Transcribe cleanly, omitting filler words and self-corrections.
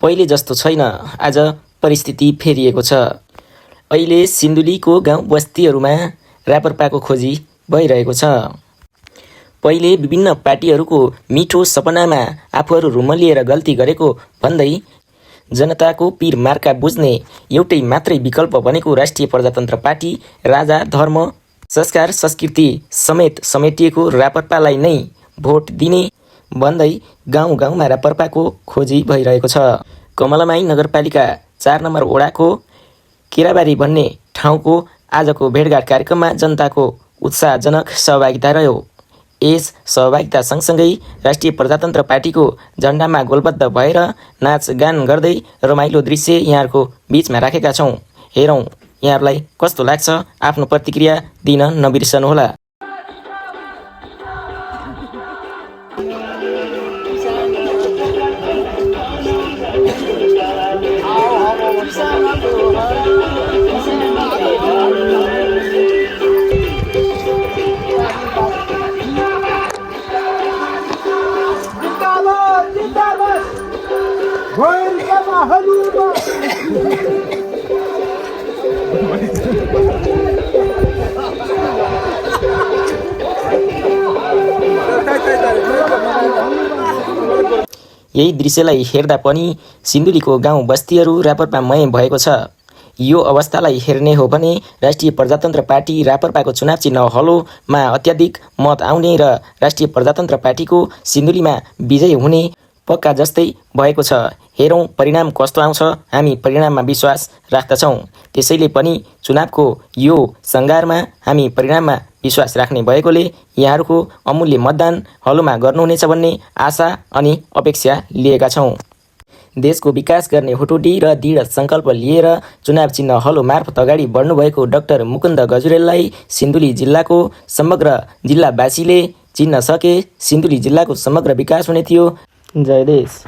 पहिले जस्तो छैन। आज परिस्थिति फेरिएको छ। अहिले सिन्धुलीको गाउँ बस्तीहरूमा रापरपाको खोजी भइरहेको छ। पहिले विभिन्न पार्टीहरूको मिठो सपनामा आफूहरू रुमलिएर गल्ती गरेको भन्दै जनताको पीर मार्का बुझ्ने एउटै मात्रै विकल्प बनेको राष्ट्रिय प्रजातन्त्र पार्टी राजा धर्म संस्कार संस्कृति समेत समेटिएको रापरपालाई नै भोट दिने भन्दै गाउँ गाउँमा रापरपाको खोजी भइरहेको छ। कमलामाई नगरपालिका 4 नम्बर वडाको केराबारी भन्ने ठाउँको आजको भेटघाट कार्यक्रममा जनताको उत्साहजनक सहभागिता रह्यो। यस सहभागिता सँगसँगै राष्ट्रिय प्रजातन्त्र पार्टीको झण्डामा गोलबद्ध भएर नाचगान गर्दै रमाइलो दृश्य यहाँहरूको बीचमा राखेका छौँ। हेरौँ यहाँहरूलाई कस्तो लाग्छ, आफ्नो प्रतिक्रिया दिन नबिर्सनुहोला। यही दृश्यलाई हेर्दा पनि सिन्धुलीको गाउँ बस्तीहरू रापरपामय भएको छ। यो अवस्थालाई हेर्ने हो भने राष्ट्रिय प्रजातन्त्र पार्टी रापरपाको चुनाव चिन्ह हलोमा अत्याधिक मत आउने र राष्ट्रिय प्रजातन्त्र पार्टीको सिन्धुलीमा विजय हुने पक्का जस्तै भएको छ। हेरौँ परिणाम कस्तो आउँछ। हामी परिणाममा विश्वास राख्दछौँ। त्यसैले पनि चुनावको यो सङ्घारमा हामी परिणाममा विश्वास राख्ने भएकोले यहाँहरूको अमूल्य मतदान हलोमा गर्नुहुनेछ भन्ने आशा अनि अपेक्षा लिएका छौँ। देशको विकास गर्ने हुटुटी र दृढ सङ्कल्प लिएर चुनाव चिन्ह हलो मार्फत अगाडि बढ्नुभएको डाक्टर मुकुन्द गजुरेललाई सिन्धुली जिल्लाको समग्र जिल्लावासीले चिन्न सके सिन्धुली जिल्लाको समग्र विकास हुने थियो। जय देश।